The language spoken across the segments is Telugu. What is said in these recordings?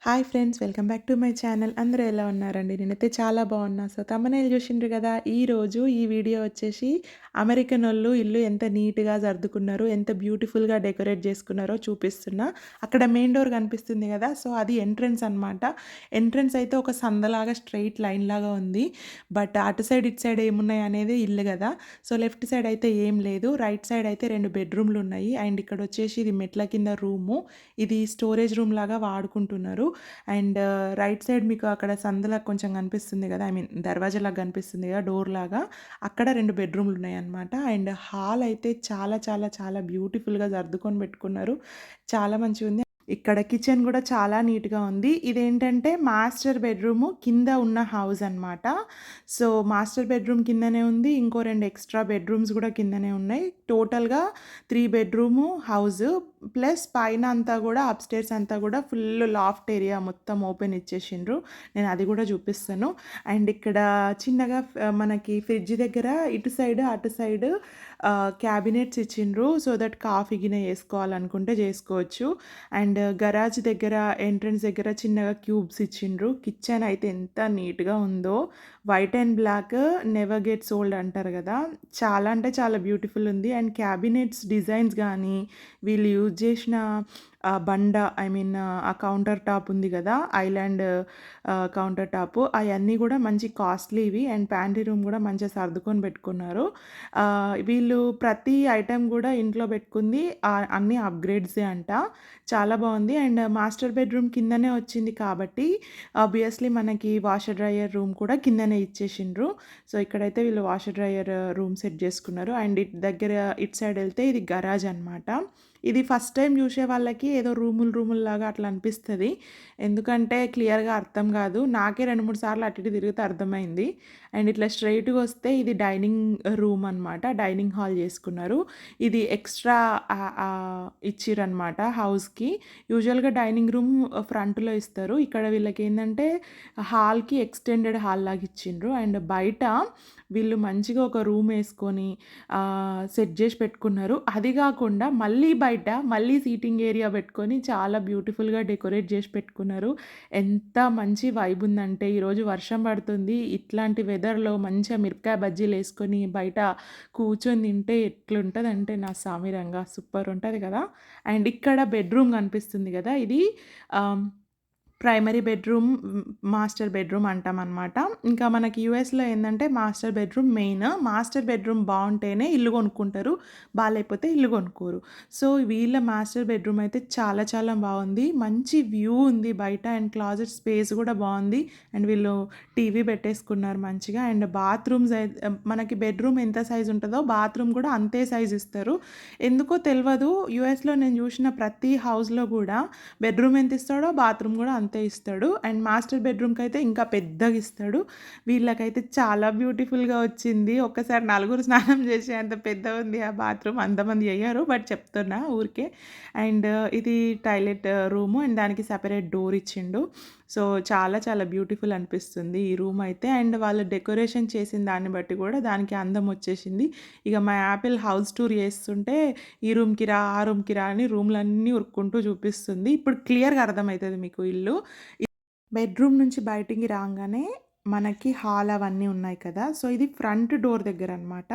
Hi friends, welcome back to my channel. అందరూ ఎలా ఉన్నారండి? నేనైతే చాలా బాగున్నా. సో తమ్మనేలు చూసిండ్రు కదా. ఈరోజు ఈ వీడియో వచ్చేసి అమెరికనోళ్ళు ఇల్లు ఎంత నీట్గా సర్దుకున్నారు, ఎంత బ్యూటిఫుల్గా డెకరేట్ చేసుకున్నారో చూపిస్తున్నా. అక్కడ మెయిన్ డోర్ కనిపిస్తుంది కదా, సో అది ఎంట్రన్స్ అనమాట. ఎంట్రన్స్ అయితే ఒక సందలాగా స్ట్రైట్ లైన్ లాగా ఉంది. బట్ అటు సైడ్ ఇటు సైడ్ ఏమున్నాయి అనేది ఇల్లు కదా. సో లెఫ్ట్ సైడ్ అయితే ఏం లేదు, రైట్ సైడ్ అయితే 2 బెడ్రూమ్లు ఉన్నాయి. అండ్ ఇక్కడ వచ్చేసి ఇది మెట్ల కింద రూము, ఇది స్టోరేజ్ రూమ్ లాగా వాడుకుంటున్నారు. అండ్ రైట్ సైడ్ మీకు అక్కడ సందులా కొంచెం కనిపిస్తుంది కదా, ఐ మీన్ దర్వాజాలాగా కనిపిస్తుంది కదా, డోర్ లాగా. అక్కడ 2 బెడ్రూమ్లు ఉన్నాయన్నమాట. అండ్ హాల్ అయితే చాలా చాలా చాలా బ్యూటిఫుల్గా సర్దుకొని పెట్టుకున్నారు. చాలా మంచిగా ఉంది. ఇక్కడ కిచెన్ కూడా చాలా నీట్గా ఉంది. ఇదేంటంటే మాస్టర్ బెడ్రూము కింద ఉన్న హౌస్ అనమాట. సో మాస్టర్ బెడ్రూమ్ కిందనే ఉంది, ఇంకో 2 ఎక్స్ట్రా బెడ్రూమ్స్ కూడా కిందనే ఉన్నాయి. టోటల్గా 3 బెడ్రూము హౌస్ ప్లస్ పైన అంతా కూడా అప్స్టేర్స్ అంతా కూడా ఫుల్ లాఫ్ట్ ఏరియా మొత్తం ఓపెన్ ఇచ్చేసిండ్రు. నేను అది కూడా చూపిస్తాను. అండ్ ఇక్కడ చిన్నగా మనకి ఫ్రిడ్జ్ దగ్గర ఇటు సైడ్ అటు సైడ్ క్యాబినెట్స్ ఇచ్చిండ్రు. సో దట్ కాఫీ గిన్నె వేసుకోవాలనుకుంటే చేసుకోవచ్చు. అండ్ గరాజ్ దగ్గర ఎంట్రన్స్ దగ్గర చిన్నగా క్యూబ్స్ ఇచ్చిండ్రు. కిచెన్ అయితే ఎంత నీట్గా ఉందో. White and black never gets old అంటారు కదా, చాలా అంటే చాలా బ్యూటిఫుల్ ఉంది. అండ్ క్యాబినెట్స్ డిజైన్స్ కానీ వీళ్ళు యూజ్ చేసిన బండ, ఐ మీన్ ఆ కౌంటర్ టాప్ ఉంది కదా, ఐలాండ్ కౌంటర్ టాప్, అవన్నీ కూడా మంచి కాస్ట్లీవి. అండ్ ప్యాంట్రీ రూమ్ కూడా మంచిగా సర్దుకొని పెట్టుకున్నారు. వీళ్ళు ప్రతి ఐటెం కూడా ఇంట్లో పెట్టుకుంది అన్ని అప్గ్రేడ్సే అంట. చాలా బాగుంది. అండ్ మాస్టర్ బెడ్రూమ్ కిందనే వచ్చింది కాబట్టి ఆబ్వియస్లీ మనకి వాషర్ డ్రయర్ రూమ్ కూడా కిందనే ఇచ్చేసిండ్రు. సో ఇక్కడైతే వీళ్ళు వాషర్ డ్రయర్ రూమ్ సెట్ చేసుకున్నారు. అండ్ ఇటు దగ్గర ఇటు సైడ్ వెళ్తే ఇది గరాజ్ అనమాట. ఇది ఫస్ట్ టైం చూసే వాళ్ళకి ఏదో రూముల్లాగా అట్లా అనిపిస్తుంది, ఎందుకంటే క్లియర్గా అర్థం కాదు. నాకే 2-3 సార్లు అటు ఇటు తిరిగితే అర్థమైంది. అండ్ ఇట్లా స్ట్రైట్గా వస్తే ఇది డైనింగ్ రూమ్ అనమాట. డైనింగ్ హాల్ చేసుకున్నారు. ఇది ఎక్స్ట్రా ఇచ్చిరనమాట హౌస్కి. యూజువల్గా డైనింగ్ రూమ్ ఫ్రంట్లో ఇస్తారు, ఇక్కడ వీళ్ళకి ఏంటంటే హాల్కి ఎక్స్టెండెడ్ హాల్ లాగా ఇచ్చిండ్రు. అండ్ బయట వీళ్ళు మంచిగా ఒక రూమ్ వేసుకొని సెట్ చేసి పెట్టుకున్నారు. అది కాకుండా మళ్ళీ సీటింగ్ ఏరియా పెట్టుకొని చాలా బ్యూటిఫుల్గా డెకరేట్ చేసి పెట్టుకున్నారు. ఎంత మంచి వైబ్ ఉందంటే, ఈరోజు వర్షం పడుతుంది, ఇట్లాంటి వెదర్లో మంచిగా మిరపకాయ బజ్జీలు వేసుకొని బయట కూర్చొని తింటే ఎట్లుంటుందంటే నా సామిరంగా సూపర్ ఉంటుంది కదా. అండ్ ఇక్కడ బెడ్రూమ్ కనిపిస్తుంది కదా, ఇది ప్రైమరీ బెడ్రూమ్, మాస్టర్ బెడ్రూమ్ అంటామన్నమాట. ఇంకా మనకి యూఎస్లో ఏంటంటే master bedroom main. Master bedroom బాగుంటేనే ఇల్లు కొనుక్కుంటారు, బాగాలేకపోతే ఇల్లు కొనుక్కోరు. సో వీళ్ళ మాస్టర్ బెడ్రూమ్ అయితే చాలా చాలా బాగుంది. మంచి వ్యూ ఉంది బయట. అండ్ క్లాజెట్ స్పేస్ కూడా బాగుంది. అండ్ వీళ్ళు టీవీ పెట్టేసుకున్నారు మంచిగా. అండ్ బాత్రూమ్స్ మనకి బెడ్రూమ్ ఎంత సైజ్ ఉంటుందో బాత్రూమ్ కూడా అంతే సైజ్ ఇస్తారు. ఎందుకో తెలియదు, యూఎస్లో నేను చూసిన ప్రతి హౌస్లో కూడా బెడ్రూమ్ ఎంత ఇస్తాడో బాత్రూమ్ కూడా అంతే ఇస్తాడు. అండ్ మాస్టర్ బెడ్రూమ్కి అయితే ఇంకా పెద్దగా ఇస్తాడు. వీళ్ళకైతే చాలా బ్యూటిఫుల్గా వచ్చింది. ఒక్కసారి నలుగురు స్నానం చేసే అంత పెద్దగా ఉంది ఆ బాత్రూమ్. అంతమంది అయ్యారు బట్ చెప్తున్నా ఊరికే. అండ్ ఇది టాయిలెట్ రూము, అండ్ దానికి సపరేట్ డోర్ ఇచ్చిండు. సో చాలా చాలా బ్యూటిఫుల్ అనిపిస్తుంది ఈ రూమ్ అయితే. అండ్ వాళ్ళు డెకరేషన్ చేసిన దాన్ని బట్టి కూడా దానికి అందం వచ్చేసింది. ఇక మా యాపిల్ హౌస్ టూర్ చేస్తుంటే ఈ రూమ్కి రా ఆ రూమ్కి రా అని రూమ్లన్నీ ఉరుక్కుంటూ చూపిస్తుంది. ఇప్పుడు క్లియర్గా అర్థమవుతుంది మీకు ఇల్లు. బెడ్రూమ్ నుంచి బయటికి రాగానే మనకి హాల్ అవన్నీ ఉన్నాయి కదా. సో ఇది ఫ్రంట్ డోర్ దగ్గర అనమాట.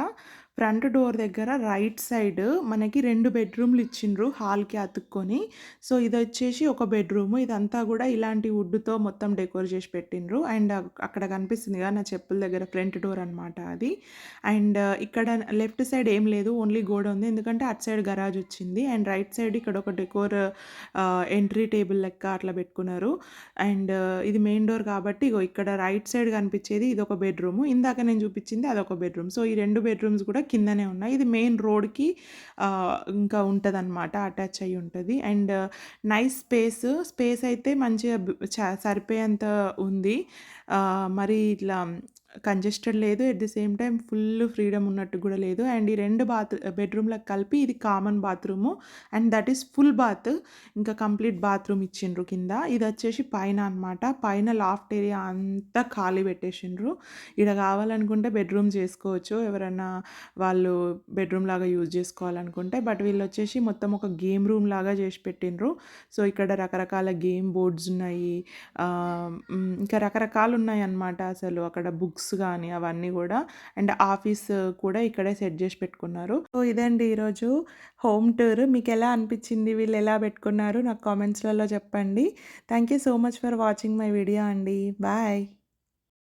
ఫ్రంట్ డోర్ దగ్గర రైట్ సైడ్ మనకి 2 బెడ్రూమ్లు ఇచ్చిండ్రు హాల్కి అతుక్కొని. సో ఇది వచ్చేసి ఒక బెడ్రూమ్. ఇదంతా కూడా ఇలాంటి వుడ్తో మొత్తం డెకోర్ చేసి పెట్టిండ్రు. అండ్ అక్కడ కనిపిస్తుంది కదా నా చెప్పుల దగ్గర ఫ్రంట్ డోర్ అనమాట అది. అండ్ ఇక్కడ లెఫ్ట్ సైడ్ ఏం లేదు, ఓన్లీ గోడ ఉంది, ఎందుకంటే అటు సైడ్ గరాజ్ వచ్చింది. అండ్ రైట్ సైడ్ ఇక్కడ ఒక డెకోర్ ఎంట్రీ టేబుల్ లెక్క అట్లా పెట్టుకున్నారు. అండ్ ఇది మెయిన్ డోర్ కాబట్టి ఇగో ఇక్కడ రైట్ సైడ్ కనిపించేది ఇది ఒక బెడ్రూమ్, ఇందాక నేను చూపించింది అదొక బెడ్రూమ్. సో ఈ 2 బెడ్రూమ్స్ కూడా కిందనే ఉన్నాయి. ఇది మెయిన్ రోడ్కి ఇంకా ఉంటుంది అనమాట, అటాచ్ అయ్యి ఉంటుంది. అండ్ నైస్ స్పేస్ అయితే మంచిగా సరిపోయేంత ఉంది. మరి ఇట్లా కంజెస్టెడ్ లేదు. At the same time full freedom ఉన్నట్టు గూడా లేదు. అండ్ ఈ 2 బెడ్‌రూమ్‌లకి కలిపి ఇది common bathroom. And that is full bath. ఇంకా కంప్లీట్ బాత్రూమ్ ఇచ్చిండ్రు కింద. ఇదొచ్చేసి పైన అనమాట. పైన లాఫ్ట్ ఏరియా అంతా ఖాళీ పెట్టేసిండ్రు. ఈడ కావాలనుకుంటే బెడ్‌రూమ్ చేసుకోవచ్చు. ఎవరన్నా వాళ్ళు బెడ్‌రూమ్ లాగా యూజ్ చేసుకోవాలనుకుంటే. బట్ వీళ్ళొచ్చేసి మొత్తం ఒక గేమ్ రూమ్ లాగా చేసి పెట్టిండ్రు. సో, ఇక్కడ రకరకాల గేమ్ బోర్డ్స్ ఉన్నాయి. ఇంకా రకరకాలున్నాయన్నమాట అసలు. అక్కడ బుక్స్ గానీ అవన్నీ గూడా. అండ్ ఆఫీస్ కూడా ఇక్కడే సెట్ జేసి పెట్టుకున్నారు. సో, ఇదండి ఈరోజు హోమ్ టూర్. మీకెలా అనిపిచ్చింది? వీళ్ళెలా పెట్టుకున్నారు? నాకు కామెంట్స్‌లలో చెప్పండి. Thank you so much for watching my video అండి. బాయ్.